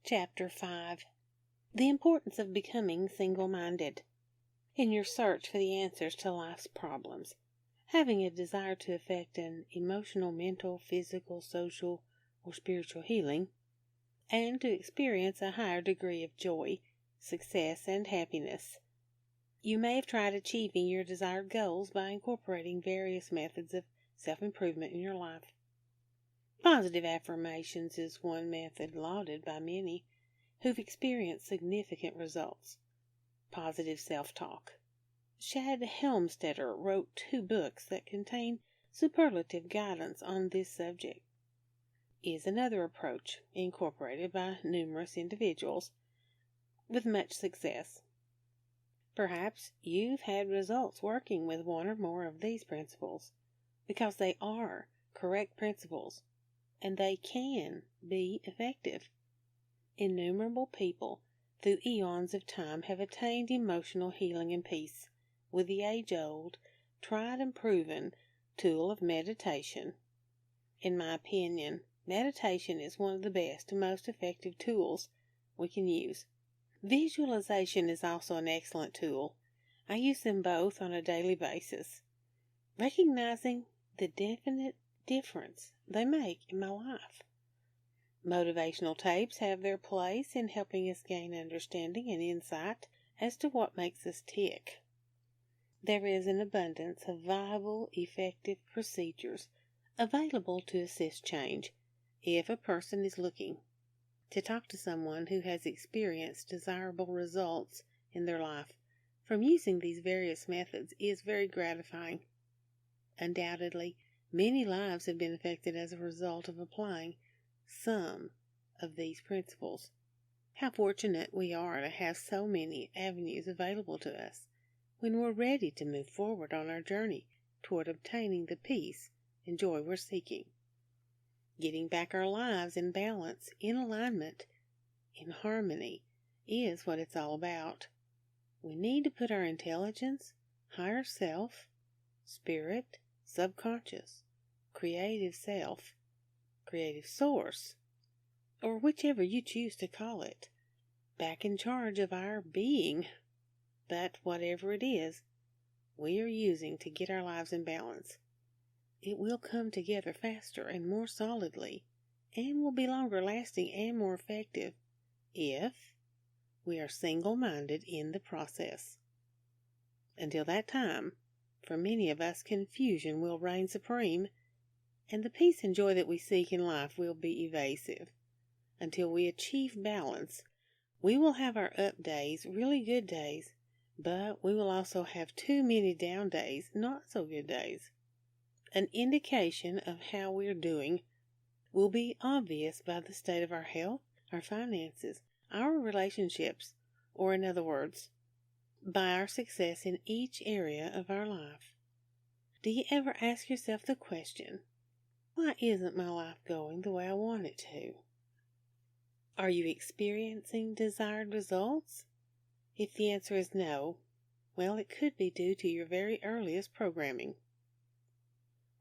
Chapter 5. The Importance of Becoming Single-Minded. In your search for the answers to life's problems, having a desire to effect an emotional, mental, physical, social, or spiritual healing, and to experience a higher degree of joy, success, and happiness, you may have tried achieving your desired goals by incorporating various methods of self-improvement in your life. Positive affirmations is one method lauded by many who've experienced significant results. Positive self-talk. Shad Helmstetter wrote 2 books that contain superlative guidance on this subject. Is another approach incorporated by numerous individuals with much success. Perhaps you've had results working with one or more of these principles because they are correct principles and they can be effective. Innumerable people through eons of time have attained emotional healing and peace with the age-old, tried and proven tool of meditation. In my opinion, meditation is one of the best and most effective tools we can use. Visualization is also an excellent tool. I use them both on a daily basis, recognizing the definite difference they make in my life. Motivational tapes have their place in helping us gain understanding and insight as to what makes us tick. There is an abundance of viable, effective procedures available to assist change if a person is looking. To talk to someone who has experienced desirable results in their life from using these various methods is very gratifying. Undoubtedly, many lives have been affected as a result of applying some of these principles. How fortunate we are to have so many avenues available to us when we're ready to move forward on our journey toward obtaining the peace and joy we're seeking. Getting back our lives in balance, in alignment, in harmony is what it's all about. We need to put our intelligence, higher self, spirit, subconscious, creative self, creative source, or whichever you choose to call it, back in charge of our being. But whatever it is we are using to get our lives in balance, it will come together faster and more solidly, and will be longer lasting and more effective if we are single-minded in the process. Until that time, for many of us, confusion will reign supreme, and the peace and joy that we seek in life will be evasive. Until we achieve balance, we will have our up days, really good days, but we will also have too many down days, not so good days. An indication of how we're doing will be obvious by the state of our health, our finances, our relationships, or in other words, by our success in each area of our life. Do you ever ask yourself the question, why isn't my life going the way I want it to? Are you experiencing desired results? If the answer is no, well, it could be due to your very earliest programming.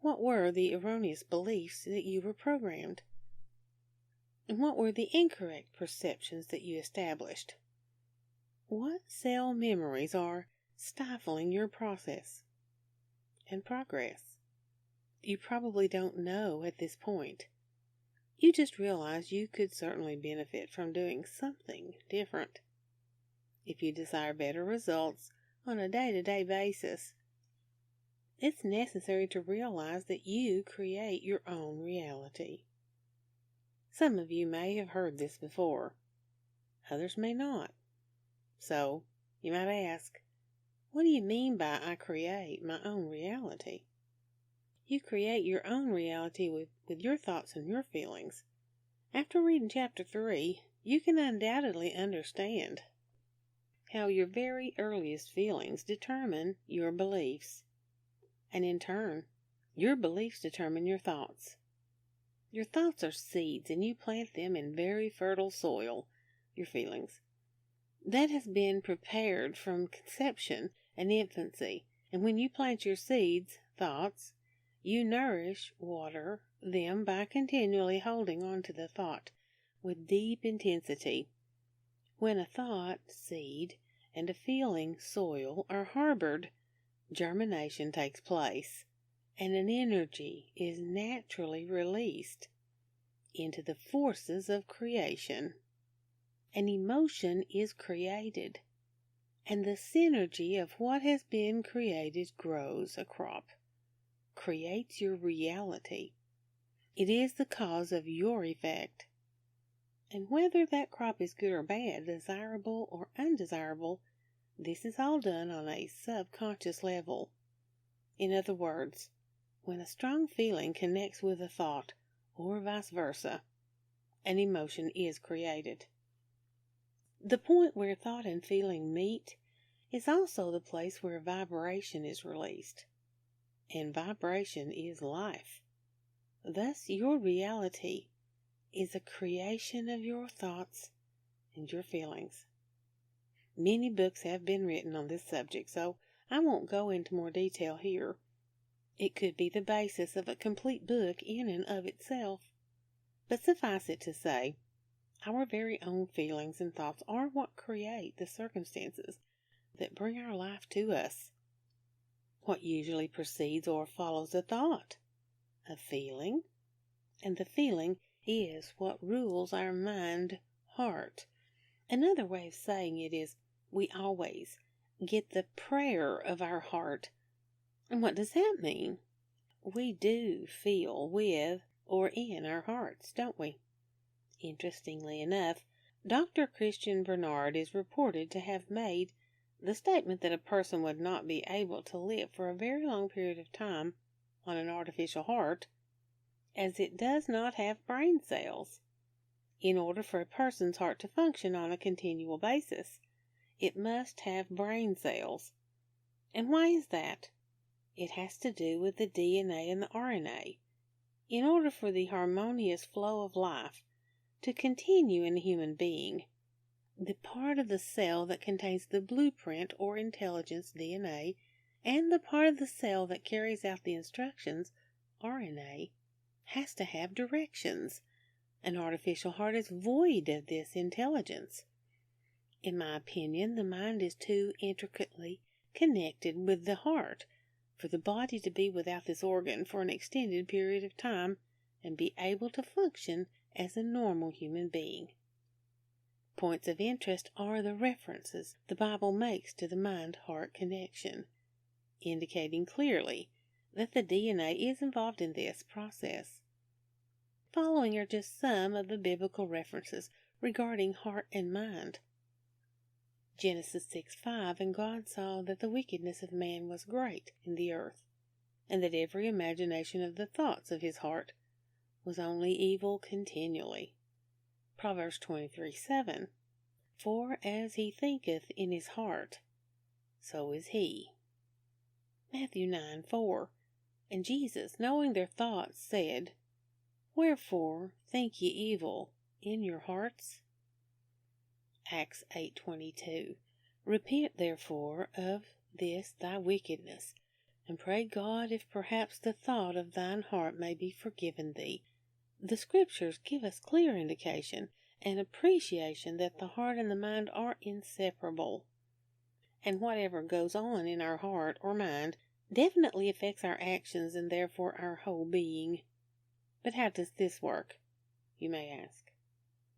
What were the erroneous beliefs that you were programmed? And what were the incorrect perceptions that you established? What cell memories are stifling your process and progress? You probably don't know at this point. You just realize you could certainly benefit from doing something different. If you desire better results on a day-to-day basis, it's necessary to realize that you create your own reality. Some of you may have heard this before. Others may not. So, you might ask, what do you mean by I create my own reality? You create your own reality with your thoughts and your feelings. After reading Chapter 3, you can undoubtedly understand how your very earliest feelings determine your beliefs. And in turn, your beliefs determine your thoughts. Your thoughts are seeds, and you plant them in very fertile soil, your feelings. That has been prepared from conception and infancy. And when you plant your seeds, thoughts, you nourish, water them by continually holding on to the thought, with deep intensity. When a thought, seed, and a feeling, soil, are harbored, germination takes place, and an energy is naturally released into the forces of creation. An emotion is created, and the synergy of what has been created grows a crop, creates your reality. It is the cause of your effect. And whether that crop is good or bad, desirable or undesirable, this is all done on a subconscious level. In other words, when a strong feeling connects with a thought, or vice versa, an emotion is created. The point where thought and feeling meet is also the place where vibration is released. And vibration is life. Thus, your reality is a creation of your thoughts and your feelings. Many books have been written on this subject, so I won't go into more detail here. It could be the basis of a complete book in and of itself. But suffice it to say, our very own feelings and thoughts are what create the circumstances that bring our life to us. What usually precedes or follows a thought? A feeling. And the feeling is what rules our mind, heart. Another way of saying it is we always get the prayer of our heart. And what does that mean? We do feel with or in our hearts, don't we? Interestingly enough, Dr. Christian Barnard is reported to have made the statement that a person would not be able to live for a very long period of time on an artificial heart, as it does not have brain cells. In order for a person's heart to function on a continual basis, it must have brain cells. And why is that? It has to do with the DNA and the RNA. In order for the harmonious flow of life to continue in a human being, the part of the cell that contains the blueprint or intelligence, DNA, and the part of the cell that carries out the instructions, RNA, has to have directions. An artificial heart is void of this intelligence. In my opinion, the mind is too intricately connected with the heart for the body to be without this organ for an extended period of time and be able to function as a normal human being. Points of interest are the references the Bible makes to the mind-heart connection, indicating clearly that the DNA is involved in this process. Following are just some of the biblical references regarding heart and mind. Genesis 6:5, and God saw that the wickedness of man was great in the earth, and that every imagination of the thoughts of his heart was only evil continually. Proverbs 23:7, for as he thinketh in his heart, so is he. Matthew 9:4, and Jesus, knowing their thoughts, said, wherefore think ye evil in your hearts? Acts 8:22, repent therefore of this thy wickedness, and pray God if perhaps the thought of thine heart may be forgiven thee. The Scriptures give us clear indication and appreciation that the heart and the mind are inseparable, and whatever goes on in our heart or mind definitely affects our actions and therefore our whole being. But how does this work, you may ask?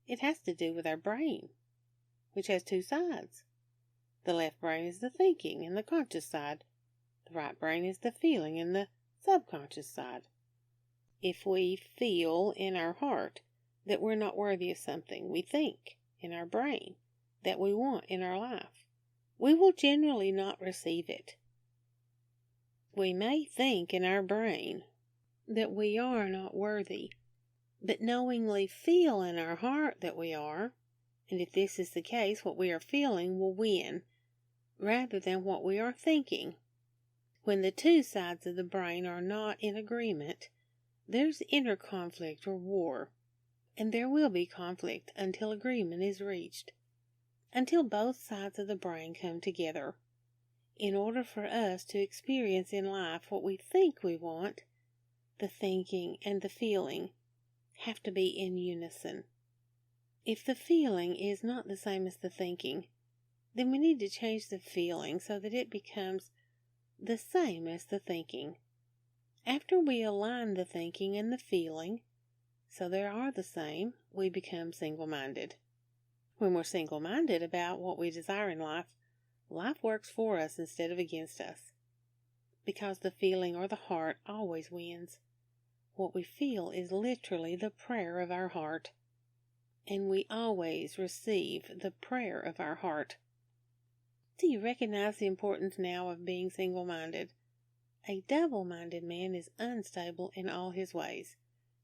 It has to do with our brain, which has two sides. The left brain is the thinking and the conscious side. The right brain is the feeling and the subconscious side. If we feel in our heart that we're not worthy of something, we think in our brain that we want in our life, we will generally not receive it. We may think in our brain that we are not worthy, but knowingly feel in our heart that we are, and if this is the case, what we are feeling will win, rather than what we are thinking. When the two sides of the brain are not in agreement, there's inner conflict or war, and there will be conflict until agreement is reached, until both sides of the brain come together. In order for us to experience in life what we think we want, the thinking and the feeling have to be in unison. If the feeling is not the same as the thinking, then we need to change the feeling so that it becomes the same as the thinking. After we align the thinking and the feeling so they are the same, we become single-minded. When we're single-minded about what we desire in life, life works for us instead of against us. Because the feeling or the heart always wins. What we feel is literally the prayer of our heart. And we always receive the prayer of our heart. Do you recognize the importance now of being single-minded? A double-minded man is unstable in all his ways.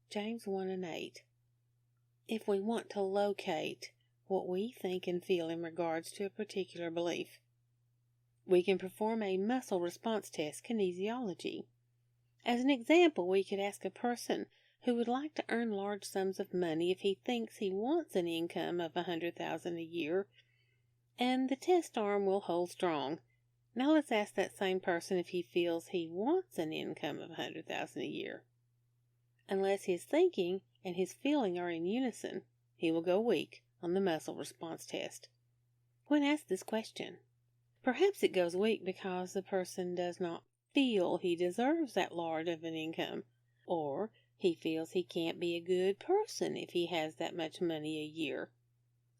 James 1:8. If we want to locate what we think and feel in regards to a particular belief, we can perform a muscle response test, kinesiology. As an example, we could ask a person who would like to earn large sums of money if he thinks he wants an income of $100,000 a year, and the test arm will hold strong. Now let's ask that same person if he feels he wants an income of $100,000 a year. Unless his thinking and his feeling are in unison, he will go weak on the muscle response test. When asked this question, perhaps it goes weak because the person does not feel he deserves that large of an income, or he feels he can't be a good person if he has that much money a year,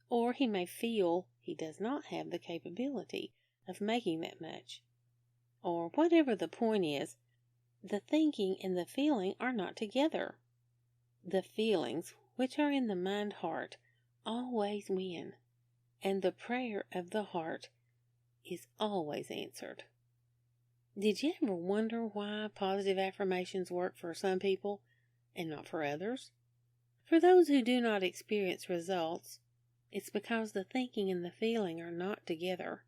or he may feel he does not have the capability of making that much. Or whatever the point is, the thinking and the feeling are not together. The feelings, which are in the mind-heart, always win, and the prayer of the heart is always answered. Did you ever wonder why positive affirmations work for some people and not for others? For those who do not experience results, it's because the thinking and the feeling are not together.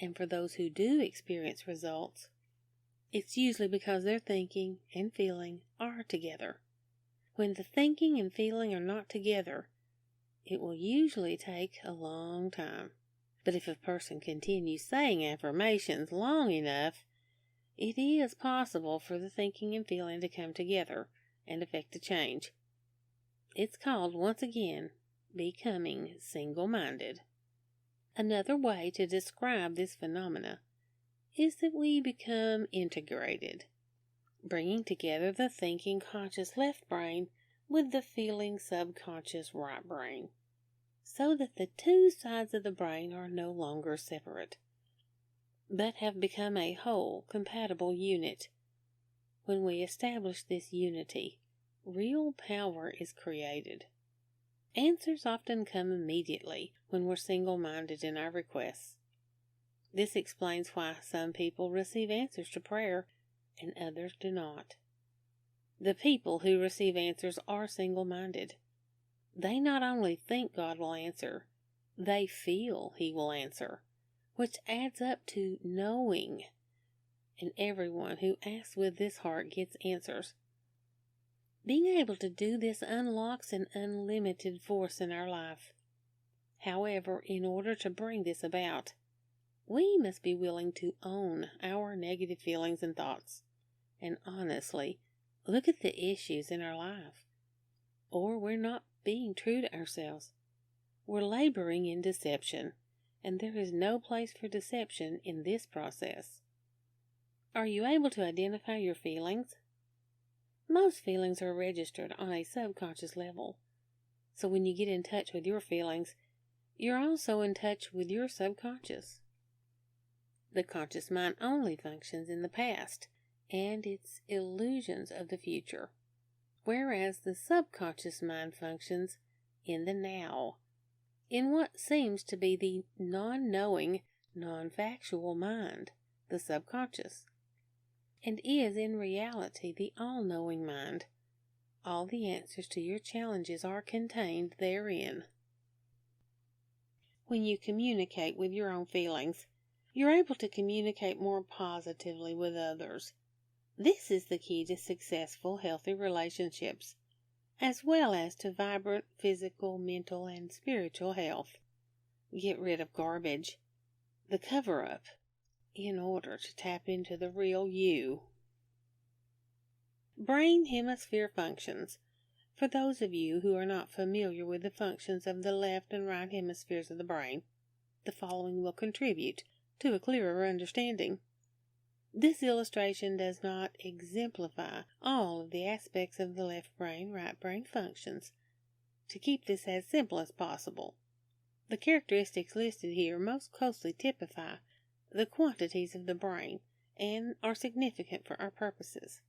And for those who do experience results, it's usually because their thinking and feeling are together. When the thinking and feeling are not together, it will usually take a long time. But if a person continues saying affirmations long enough, it is possible for the thinking and feeling to come together and affect a change. It's called, once again, becoming single-minded. Another way to describe this phenomena is that we become integrated, bringing together the thinking conscious left brain with the feeling subconscious right brain, so that the two sides of the brain are no longer separate, but have become a whole, compatible unit. When we establish this unity, real power is created. Answers often come immediately when we're single-minded in our requests. This explains why some people receive answers to prayer and others do not. The people who receive answers are single-minded. They not only think God will answer, they feel He will answer, which adds up to knowing. And everyone who asks with this heart gets answers. Being able to do this unlocks an unlimited force in our life. However, in order to bring this about, we must be willing to own our negative feelings and thoughts, and honestly look at the issues in our life. Or we're not being true to ourselves. We're laboring in deception, and there is no place for deception in this process. Are you able to identify your feelings? Most feelings are registered on a subconscious level. So when you get in touch with your feelings, you're also in touch with your subconscious. The conscious mind only functions in the past and its illusions of the future, whereas the subconscious mind functions in the now, in what seems to be the non-knowing, non-factual mind, the subconscious, and is in reality the all-knowing mind. All the answers to your challenges are contained therein. When you communicate with your own feelings, you're able to communicate more positively with others. This is the key to successful, healthy relationships, as well as to vibrant physical, mental, and spiritual health. Get rid of garbage, the cover-up, in order to tap into the real you. Brain hemisphere functions. For those of you who are not familiar with the functions of the left and right hemispheres of the brain, the following will contribute to a clearer understanding. This illustration does not exemplify all of the aspects of the left brain, right brain functions. To keep this as simple as possible, the characteristics listed here most closely typify the quantities of the brain and are significant for our purposes.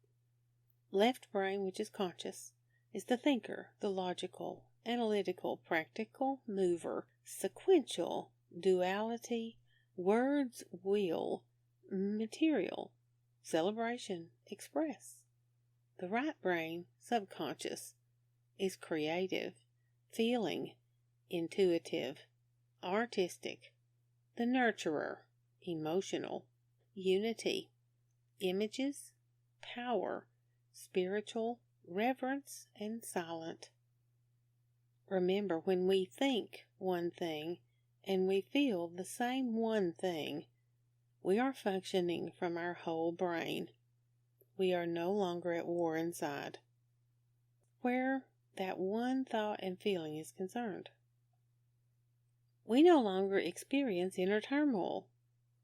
Left brain, which is conscious, is the thinker, the logical, analytical, practical, mover, sequential, duality, words, will, material, celebration, express. The right brain, subconscious, is creative, feeling, intuitive, artistic, the nurturer, emotional, unity, images, power, spiritual, reverence, and silent. Remember, when we think one thing and we feel the same one thing, we are functioning from our whole brain. We are no longer at war inside, where that one thought and feeling is concerned. We no longer experience inner turmoil.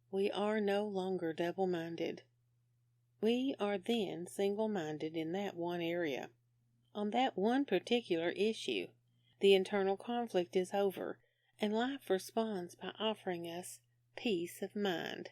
We are no longer double-minded. We are then single-minded in that one area. On that one particular issue, the internal conflict is over, and life responds by offering us peace of mind.